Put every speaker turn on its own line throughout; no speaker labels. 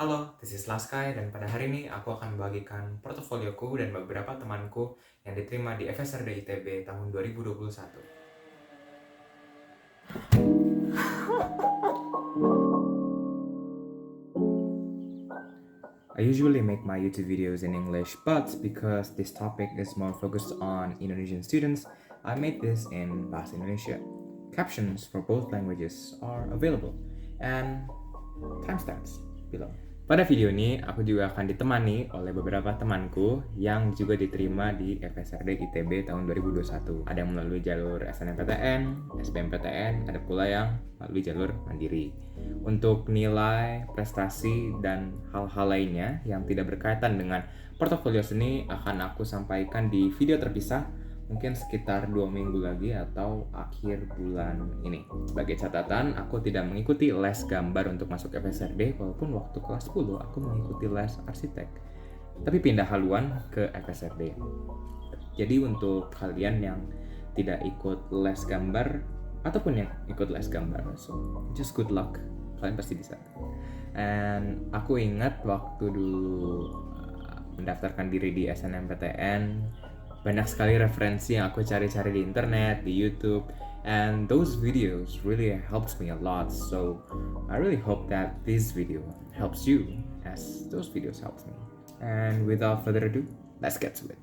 Halo, this is Laskai dan pada hari ini aku akan membagikan portofolioku dan beberapa temanku yang diterima di FSRD ITB tahun 2021. I usually make my YouTube videos in English, but because this topic is more focused on Indonesian students, I made this in Bahasa Indonesia. Captions for both languages are available, and timestamps below. Pada video ini, aku juga akan ditemani oleh beberapa temanku yang juga diterima di FSRD ITB tahun 2021. Ada yang melalui jalur SNMPTN, SBMPTN, ada pula yang melalui jalur mandiri. Untuk nilai, prestasi, dan hal-hal lainnya yang tidak berkaitan dengan portofolio seni akan aku sampaikan di video terpisah mungkin sekitar 2 minggu lagi atau akhir bulan ini. Sebagai catatan, aku tidak mengikuti les gambar untuk masuk FSRD walaupun waktu kelas 10 aku mengikuti les arsitek. Tapi pindah haluan ke FSRD. Jadi untuk kalian yang tidak ikut les gambar ataupun yang ikut les gambar, so just good luck. Kalian pasti bisa. And aku ingat waktu dulu mendaftarkan diri di SNMPTN, banyak sekali referensi yang aku cari-cari di internet, di YouTube, and those videos really helps me a lot. So I really hope that this video helps you as those videos helps me. And without further ado, let's get to it.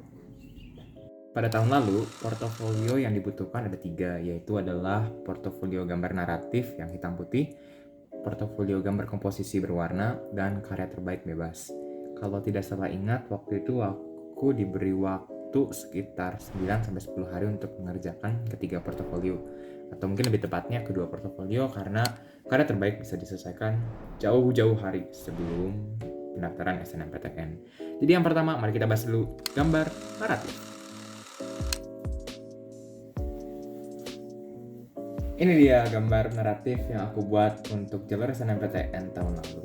Pada tahun lalu, portofolio yang dibutuhkan ada 3, yaitu adalah portofolio gambar naratif yang hitam putih, portofolio gambar komposisi berwarna, dan karya terbaik bebas. Kalau tidak salah ingat, waktu itu aku diberi waktu sekitar 9-10 hari untuk mengerjakan ketiga portofolio, atau mungkin lebih tepatnya kedua portofolio, karena karya terbaik bisa diselesaikan jauh-jauh hari sebelum pendaftaran SNMPTN. Jadi yang pertama, mari kita bahas dulu gambar naratif. Ini dia gambar naratif yang aku buat untuk jalur SNMPTN tahun lalu.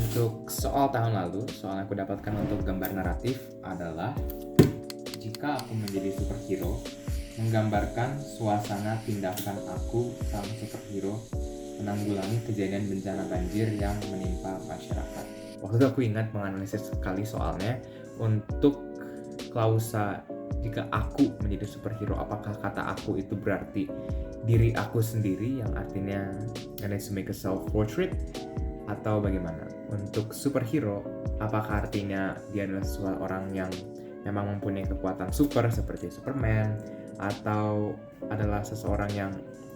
Untuk soal tahun lalu, soal yang aku dapatkan untuk gambar naratif adalah jika aku menjadi superhero, menggambarkan suasana tindakan aku sang superhero menanggulangi kejadian bencana banjir yang menimpa masyarakat. Waktu itu aku ingat menganalisis sekali soalnya untuk klausa jika aku menjadi superhero, apakah kata aku itu berarti diri aku sendiri yang artinya I need to make a self-portrait, atau bagaimana? Untuk superhero, apakah artinya dia adalah seorang yang memang mempunyai kekuatan super seperti Superman, atau adalah seseorang yang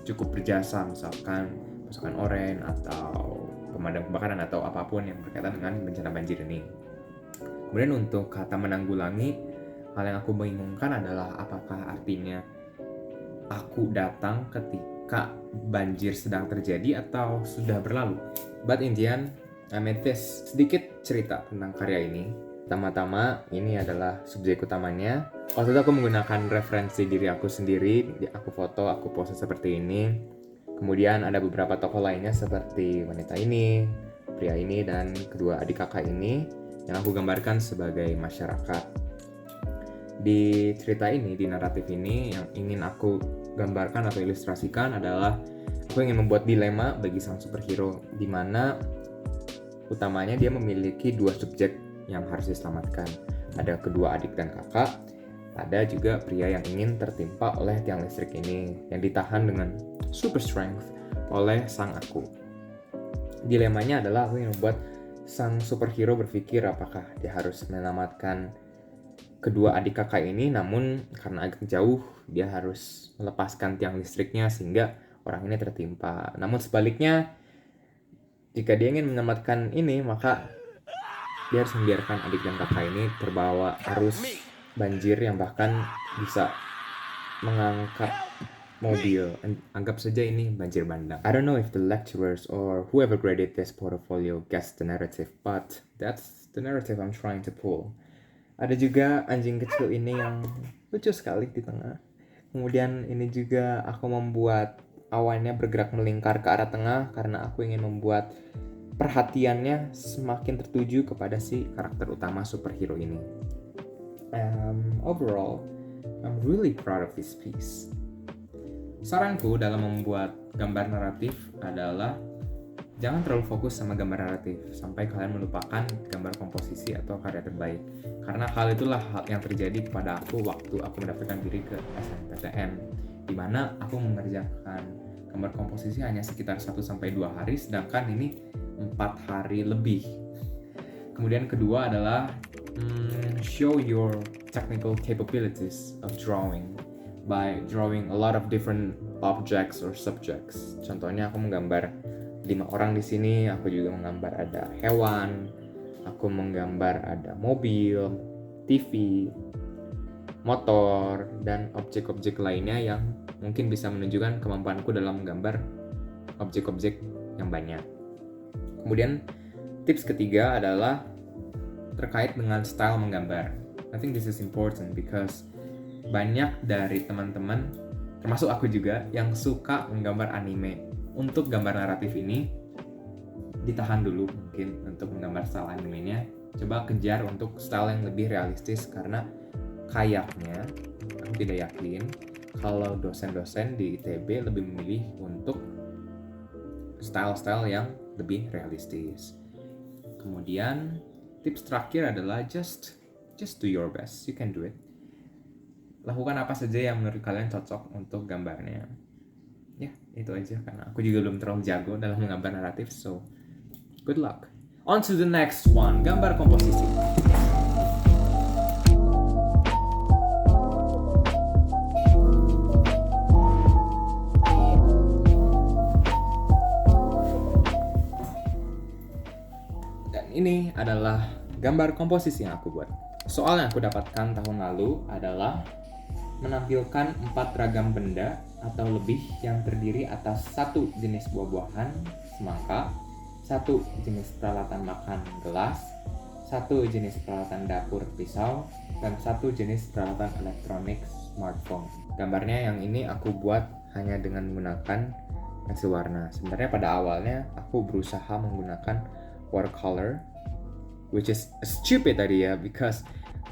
cukup berjasa, misalkan pasukan oranye atau pemadam kebakaran atau apapun yang berkaitan dengan bencana banjir ini. Kemudian untuk kata menanggulangi, hal yang aku bingungkan adalah apakah artinya aku datang ketika banjir sedang terjadi atau sudah berlalu. But in the end, I made this. Sedikit cerita tentang karya ini. Pertama-tama, ini adalah subjek utamanya. Waktu itu aku menggunakan referensi diri aku sendiri. Aku foto, aku pose seperti ini. Kemudian ada beberapa tokoh lainnya seperti wanita ini, pria ini, dan kedua adik kakak ini yang aku gambarkan sebagai masyarakat. Di cerita ini, di naratif ini, yang ingin aku gambarkan atau ilustrasikan adalah aku ingin membuat dilema bagi sang superhero, di mana utamanya dia memiliki 2 subjek yang harus diselamatkan. Ada kedua adik dan kakak, ada juga pria yang ingin tertimpa oleh tiang listrik ini yang ditahan dengan super strength oleh sang aku. Dilemanya adalah aku ingin membuat sang superhero berpikir apakah dia harus menyelamatkan kedua adik kakak ini, namun karena agak jauh dia harus melepaskan tiang listriknya sehingga orang ini tertimpa. Namun sebaliknya, jika dia ingin menyelamatkan ini, maka dia harus membiarkan adik dan kakak ini terbawa arus banjir yang bahkan bisa mengangkat mobil. Anggap saja ini banjir bandang. I don't know if the lecturers or whoever graded this portfolio guessed the narrative, but that's the narrative I'm trying to pull. Ada juga anjing kecil ini yang lucu sekali di tengah. Kemudian ini juga aku membuat awannya bergerak melingkar ke arah tengah karena aku ingin membuat perhatiannya semakin tertuju kepada si karakter utama superhero ini. Overall, I'm really proud of this piece. Saranku dalam membuat gambar naratif adalah Jangan terlalu fokus sama gambar naratif sampai kalian melupakan gambar komposisi atau karya terbaik. Karena hal itulah hal yang terjadi kepada aku waktu aku mendaftarkan diri ke SNMPTN, di mana aku mengerjakan gambar komposisi hanya sekitar 1-2 hari, sedangkan ini 4 hari lebih. Kemudian kedua adalah show your technical capabilities of drawing by drawing a lot of different objects or subjects. Contohnya aku menggambar 5 orang di sini, aku juga menggambar ada hewan, aku menggambar ada mobil, TV, motor, dan objek-objek lainnya yang mungkin bisa menunjukkan kemampuanku dalam menggambar objek-objek yang banyak. Kemudian tips ketiga adalah terkait dengan style menggambar. I think this is important because banyak dari teman-teman, termasuk aku juga, yang suka menggambar anime. Untuk gambar naratif ini, ditahan dulu mungkin untuk menggambar style animenya. Coba kejar untuk style yang lebih realistis, karena kayaknya, aku tidak yakin, kalau dosen-dosen di ITB lebih memilih untuk style-style yang lebih realistis. Kemudian, tips terakhir adalah just do your best, you can do it. Lakukan apa saja yang menurut kalian cocok untuk gambarnya. Ya, itu aja, karena aku juga belum terlalu jago dalam menggambar naratif, so good luck. On to the next one, gambar komposisi. Dan ini adalah gambar komposisi yang aku buat. Soal yang aku dapatkan tahun lalu adalah menampilkan 4 ragam benda atau lebih yang terdiri atas 1 jenis buah-buahan, semangka, 1 jenis peralatan makan, gelas, 1 jenis peralatan dapur, pisau, dan 1 jenis peralatan elektronik, smartphone. Gambarnya yang ini aku buat hanya dengan menggunakan pensil warna. Sebenarnya pada awalnya aku berusaha menggunakan watercolor, which is a stupid idea because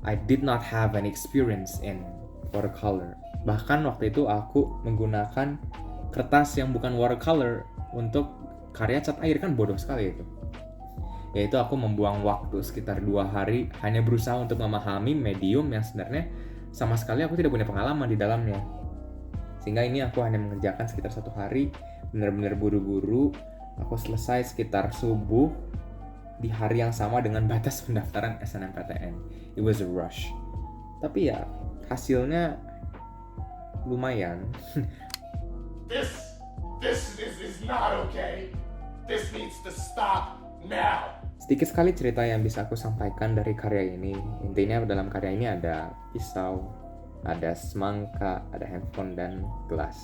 I did not have an experience in watercolor. Bahkan waktu itu aku menggunakan kertas yang bukan watercolor untuk karya cat air, kan bodoh sekali itu. Yaitu aku membuang waktu sekitar 2 hari hanya berusaha untuk memahami medium yang sebenarnya sama sekali aku tidak punya pengalaman di dalamnya. Sehingga ini aku hanya mengerjakan sekitar 1 hari, benar-benar buru-buru. Aku selesai sekitar subuh di hari yang sama dengan batas pendaftaran SNMPTN. It was a rush. Tapi ya, hasilnya lumayan.
This is not okay. This needs to stop now.
Sedikit sekali cerita yang bisa aku sampaikan dari karya ini. Intinya dalam karya ini ada pisau, ada semangka, ada handphone, dan gelas.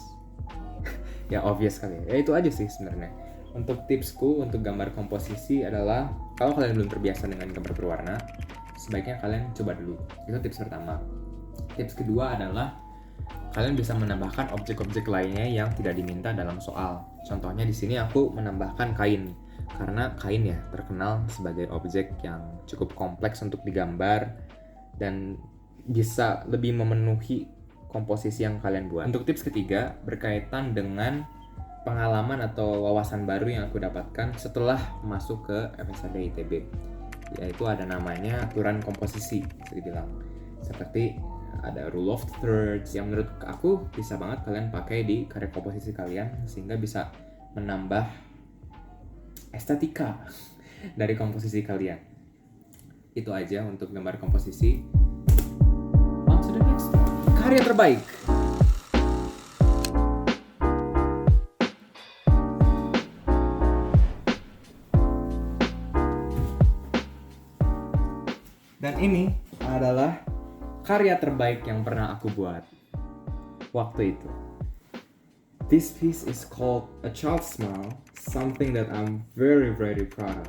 Yang obvious sekali. Ya itu aja sih sebenarnya. Untuk tipsku untuk gambar komposisi adalah, kalau kalian belum terbiasa dengan gambar berwarna, sebaiknya kalian coba dulu. Itu tips pertama. Tips kedua adalah kalian bisa menambahkan objek-objek lainnya yang tidak diminta dalam soal. Contohnya di sini aku menambahkan kain, karena kain ya terkenal sebagai objek yang cukup kompleks untuk digambar dan bisa lebih memenuhi komposisi yang kalian buat. Untuk tips ketiga berkaitan dengan pengalaman atau wawasan baru yang aku dapatkan setelah masuk ke FSAD ITB, yaitu ada namanya aturan komposisi, bisa dibilang seperti ada rule of thirds yang menurut aku bisa banget kalian pakai di karya komposisi kalian, sehingga bisa menambah estetika dari komposisi kalian. Itu aja untuk gambar komposisi. On to the next one, karya terbaik. Dan ini adalah karya terbaik yang pernah aku buat waktu itu. This piece is called A Child's Smile, something that I'm very proud of.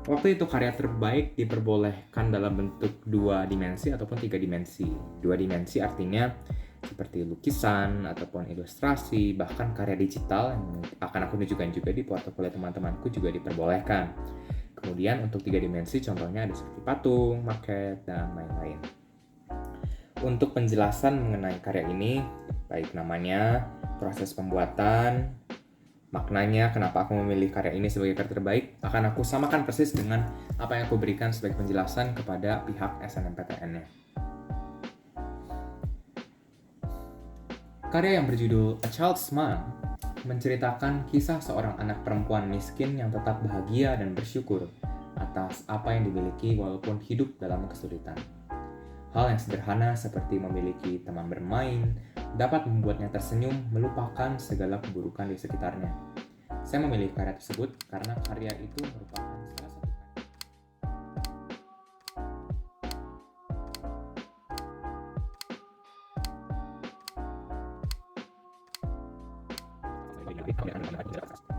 Waktu itu karya terbaik diperbolehkan dalam bentuk 2 dimensi ataupun 3 dimensi. 2 dimensi artinya seperti lukisan ataupun ilustrasi, bahkan karya digital yang akan aku tunjukkan juga di portofolio teman-temanku juga diperbolehkan. Kemudian untuk 3 dimensi contohnya ada seperti patung, maket, dan lain-lain. Untuk penjelasan mengenai karya ini, baik namanya, proses pembuatan, maknanya kenapa aku memilih karya ini sebagai karya terbaik akan aku samakan persis dengan apa yang aku berikan sebagai penjelasan kepada pihak SNMPTN-nya. Karya yang berjudul A Child's Smile menceritakan kisah seorang anak perempuan miskin yang tetap bahagia dan bersyukur atas apa yang dimiliki walaupun hidup dalam kesulitan. Hal yang sederhana seperti memiliki teman bermain dapat membuatnya tersenyum melupakan segala keburukan di sekitarnya. Saya memilih karya tersebut karena karya itu merupakan salah satu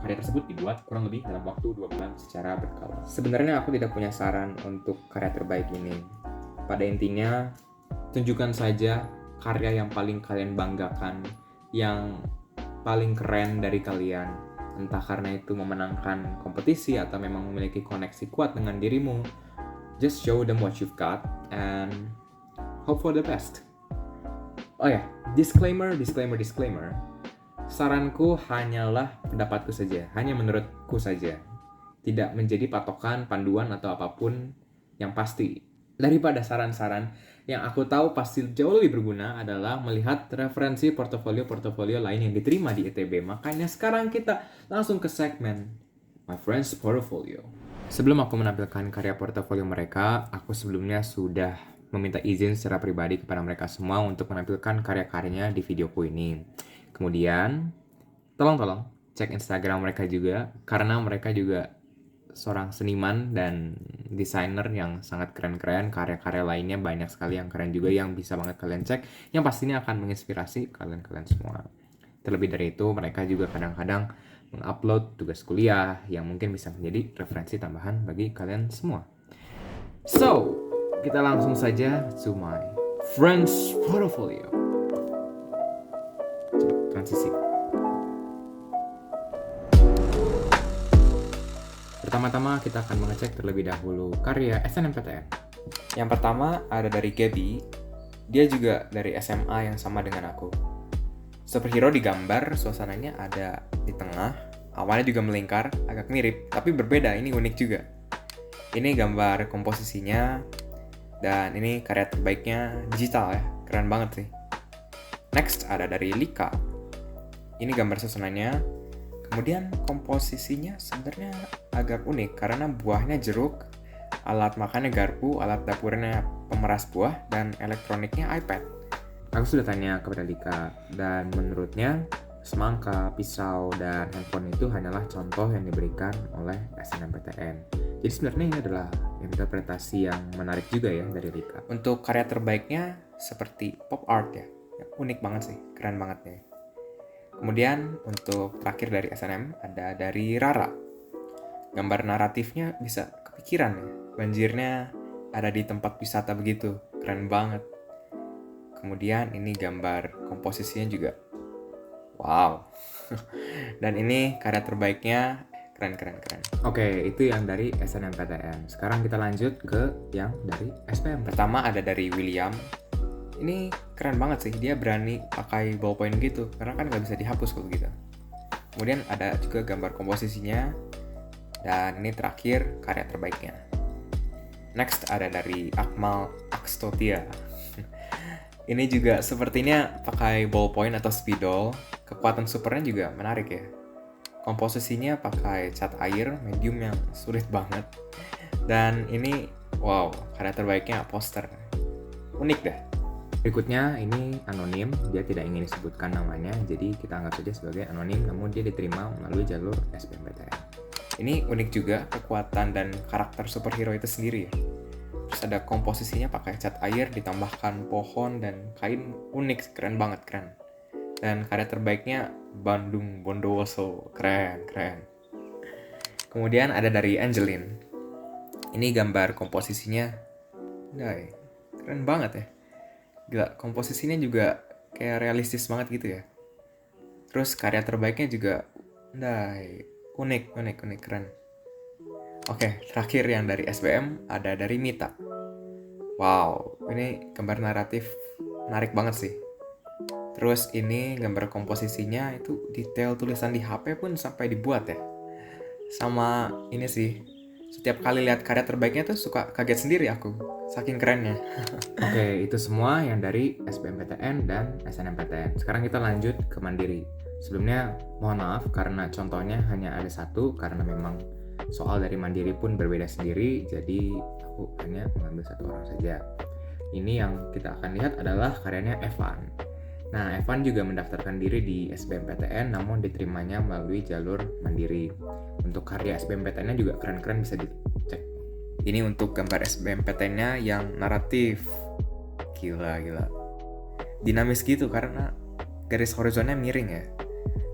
karya tersebut dibuat kurang lebih dalam waktu 2 bulan secara berkala. Sebenarnya aku tidak punya saran untuk karya terbaik ini. Pada intinya, tunjukkan saja karya yang paling kalian banggakan, yang paling keren dari kalian. Entah karena itu memenangkan kompetisi atau memang memiliki koneksi kuat dengan dirimu. Just show them what you've got and hope for the best. Oh ya, disclaimer. Saranku hanyalah pendapatku saja, hanya menurutku saja. Tidak menjadi patokan, panduan, atau apapun yang pasti. Daripada saran-saran yang aku tahu pasti jauh lebih berguna adalah melihat referensi portofolio lain yang diterima di ITB. Makanya sekarang kita langsung ke segmen My Friend's Portfolio. Sebelum aku menampilkan karya portofolio mereka, aku sebelumnya sudah meminta izin secara pribadi kepada mereka semua untuk menampilkan karya-karyanya di videoku ini. Kemudian, tolong cek Instagram mereka juga, karena mereka juga seorang seniman dan desainer yang sangat keren-keren. Karya-karya lainnya banyak sekali yang keren juga yang bisa banget kalian cek, yang pastinya akan menginspirasi kalian semua. Terlebih dari itu, mereka juga kadang-kadang mengupload tugas kuliah yang mungkin bisa menjadi referensi tambahan bagi kalian semua. So, kita langsung saja to my friend's portfolio. Transisi. Pertama-tama kita akan mengecek terlebih dahulu karya SNMPTN. Yang pertama ada dari Gaby. Dia juga dari SMA yang sama dengan aku. Superhero digambar, suasananya ada di tengah. Awalnya juga melingkar, agak mirip, tapi berbeda, ini unik juga. Ini gambar komposisinya, dan ini karya terbaiknya digital ya, keren banget sih. Next ada dari Lika. Ini gambar susunannya. Kemudian komposisinya sebenarnya agak unik karena buahnya jeruk, alat makannya garpu, alat dapurnya pemeras buah, dan elektroniknya iPad. Aku sudah tanya kepada Lika, dan menurutnya semangka, pisau, dan handphone itu hanyalah contoh yang diberikan oleh SNMPTN. Jadi sebenarnya ini adalah interpretasi yang menarik juga ya dari Lika. Untuk karya terbaiknya seperti pop art ya, unik banget sih, keren banget nih. Kemudian untuk terakhir dari SNM ada dari Rara. Gambar naratifnya bisa kepikiran ya, banjirnya ada di tempat wisata begitu, keren banget. Kemudian ini gambar komposisinya juga wow. Dan ini karya terbaiknya keren. Oke, itu yang dari SNMPTN. Sekarang kita lanjut ke yang dari SPM. Pertama ada dari William. Ini keren banget sih, dia berani pakai ballpoint gitu, karena kan nggak bisa dihapus kalau gitu. Kemudian ada juga gambar komposisinya, dan ini terakhir karya terbaiknya. Next ada dari Akmal Akstotia. Ini juga sepertinya pakai ballpoint atau spidol, kekuatan supernya juga menarik ya. Komposisinya pakai cat air medium yang sulit banget. Dan ini wow, karya terbaiknya poster. Unik dah. Berikutnya ini anonim, dia tidak ingin disebutkan namanya, jadi kita anggap saja sebagai anonim, namun dia diterima melalui jalur SBMPTN. Ini unik juga kekuatan dan karakter superhero itu sendiri ya. Terus ada komposisinya pakai cat air, ditambahkan pohon dan kain, unik, keren banget, keren. Dan karya terbaiknya Bandung Bondowoso, keren. Kemudian ada dari Angeline. Ini gambar komposisinya, keren banget ya. Gila, komposisinya juga kayak realistis banget gitu ya. Terus karya terbaiknya juga unik, keren. Oke, terakhir yang dari SBM ada dari Mita. Wow, ini gambar naratif menarik banget sih. Terus ini gambar komposisinya itu detail tulisan di HP pun sampai dibuat ya. Sama ini sih, setiap kali lihat karya terbaiknya tuh suka kaget sendiri aku, saking kerennya. Oke, itu semua yang dari SBMPTN dan SNMPTN. Sekarang kita lanjut ke Mandiri. Sebelumnya mohon maaf karena contohnya hanya ada satu, karena memang soal dari Mandiri pun berbeda sendiri, jadi aku hanya mengambil satu orang saja. Ini yang kita akan lihat adalah karyanya Evan. Nah, Evan juga mendaftarkan diri di SBMPTN namun diterimanya melalui jalur Mandiri. Untuk karya SBMPTN-nya juga keren-keren, bisa dicek. Ini untuk gambar SBMPTN-nya yang naratif. Gila. Dinamis gitu karena garis horizonnya miring ya.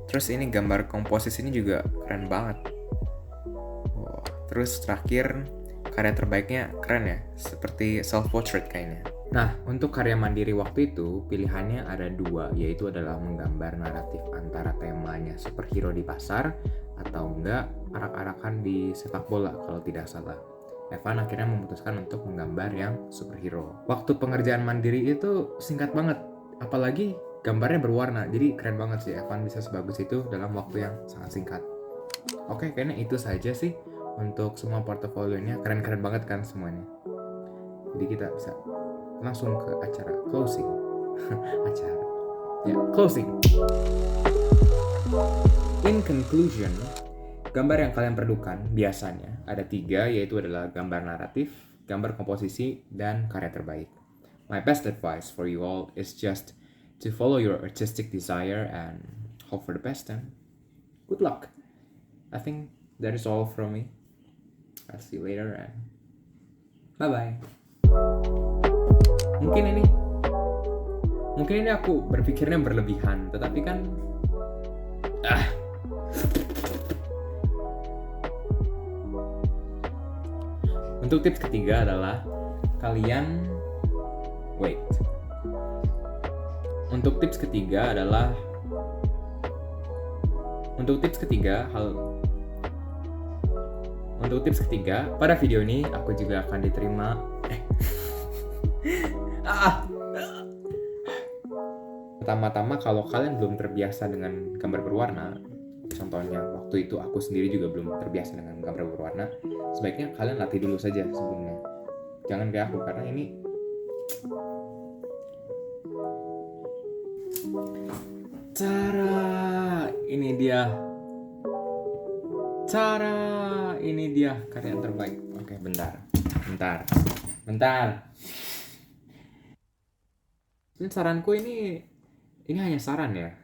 Terus ini gambar komposisi ini juga keren banget. Wow. Terus terakhir karya terbaiknya keren ya, seperti self-portrait kayaknya. Nah, untuk karya Mandiri waktu itu, pilihannya ada dua, yaitu adalah menggambar naratif antara temanya superhero di pasar, atau enggak arak-arakan di sepak bola kalau tidak salah. Evan akhirnya memutuskan untuk menggambar yang superhero. Waktu pengerjaan Mandiri itu singkat banget, apalagi gambarnya berwarna, jadi keren banget sih Evan bisa sebagus itu dalam waktu yang sangat singkat. Oke, kayaknya itu saja sih untuk semua portofolionya, keren-keren banget kan semuanya. Jadi kita bisa langsung ke acara closing. Closing. In conclusion, gambar yang kalian perlukan biasanya ada 3, yaitu adalah gambar naratif, gambar komposisi, dan karya terbaik. My best advice for you all is just to follow your artistic desire and hope for the best, and good luck. I think that is all from me. I'll see you later and bye-bye. Mungkin ini aku berpikirnya berlebihan, tetapi kan Untuk tips ketiga adalah Untuk tips ketiga, pada video ini aku juga akan diterima Pertama-tama, kalau kalian belum terbiasa dengan gambar berwarna, contohnya waktu itu aku sendiri juga belum terbiasa dengan gambar berwarna, sebaiknya kalian latih dulu saja sebelumnya. Jangan kayak aku, karena ini ini dia karya yang terbaik. Oke, bentar. Ini saranku, ini hanya saran ya.